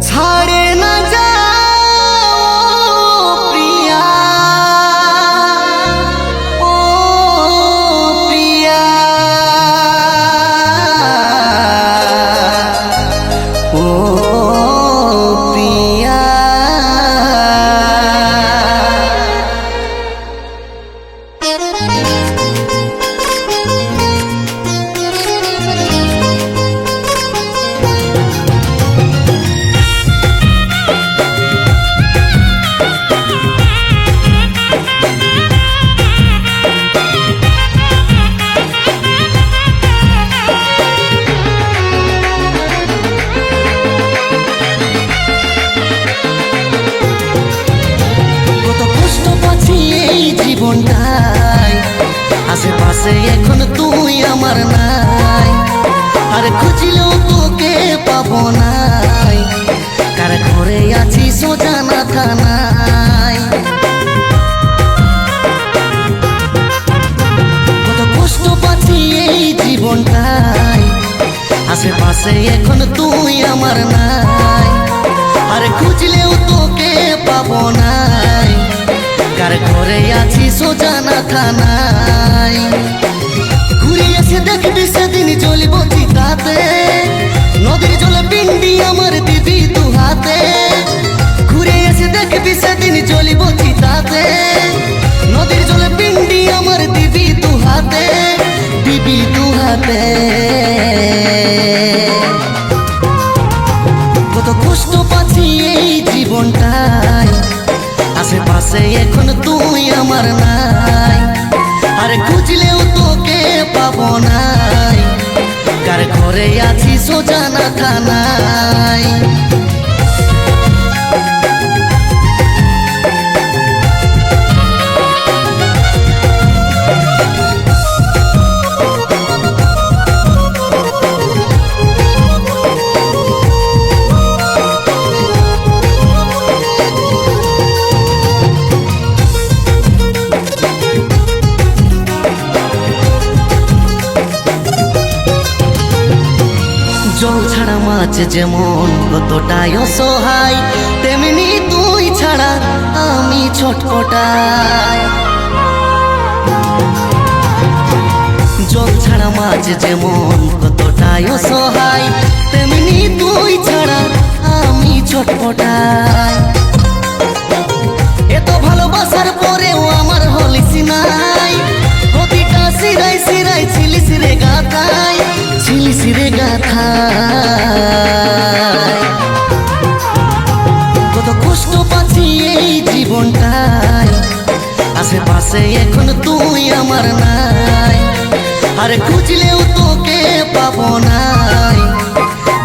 ছাড়ে না যাও প্রিয়া, ও প্রিয়া, ও প্রিয়া। জীবনটাই আশেপাশে এখন তুই আমার নাই, আর খুঁজলেও তোকে পাবো নাই, কার ঘরে আছি সোজানা থানায়। কত কষ্ট পাচ্ছি এই জীবনটাই আশেপাশে এখন তুই আমার নাই, আর খুঁজলেও তোকে পাবো নাই, কার ঘরে আছি সোজানা থানায়। ঘুরে এসে দেখবি সেদিন জ্বলিব চিতাতে, নদীর জলে পিন্ডি আমার দিবি দু হাতে। ঘুরে এসে দেখবি সেদিন জ্বলিব চিতাতে, নদীর জলে পিন্ডি আমার দিবি দু হাতে, দিবি দু হাতে। কত কষ্ট পাচ্ছি এই জীবনটাই আশেপাশে এখন তুই আমার নাই, আর খুঁজলেও তোকে পাবো নাই, কার ঘরে আছি সোজানা থানায়। জল ছাড়া মাছ যেমন কতটাই অসহায়, তেমনি তুই ছাড়া আমি ছটফটাই। জল ছাড়া মাছ যেমন কতটাই অসহায়, তেমনি তুই ছাড়া আমি ছটফটাই। এত ভালোবাসার পরেও আমার হলিস নাই, প্রতিটা সিরাই সিরাই ছিলিস রে গাথায়, ছিলিস রে গাথায়। কত কষ্ট পাচ্ছি এই জীবনটাই আশেপাশে এখন তুই আমার নাই, আর খুঁজলেও তোকে পাবো নাই,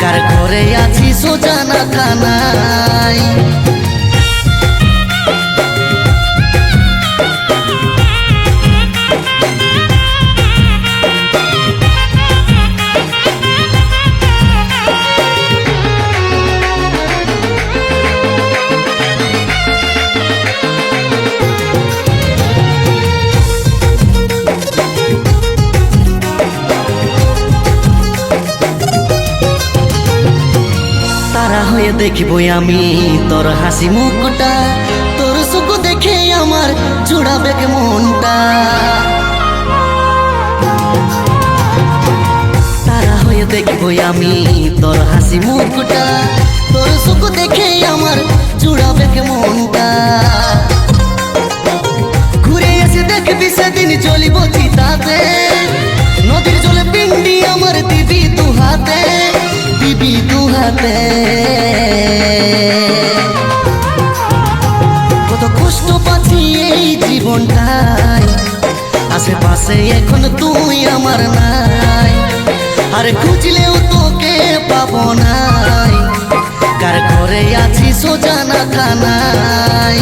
কার ঘরে আছি সোজানা থানায়। তারা হয়ে দেখবো আমি তোর হাসি মুখটা, তোর সুখ দেখে আমার জুড়াবে মনটা। তারা হয়ে দেখবো আমি তোর হাসি মুখটা, তোর সুখ দেখে আমার জুড়াবে মনটা। ঘুরে এসে দেখবি সেদিন জ্বলিব চিতাতে, নদীর জলে পিন্ডি আমার দিবি দু হাতে, দিবি দু হাতে। কত কষ্ট পাচ্ছি এই জীবনটাই আশেপাশে এখন তুই আমার নাই, আর খুঁজলেও তোকে পাবো নাই, কার ঘরে আছি সোজানা থানায়।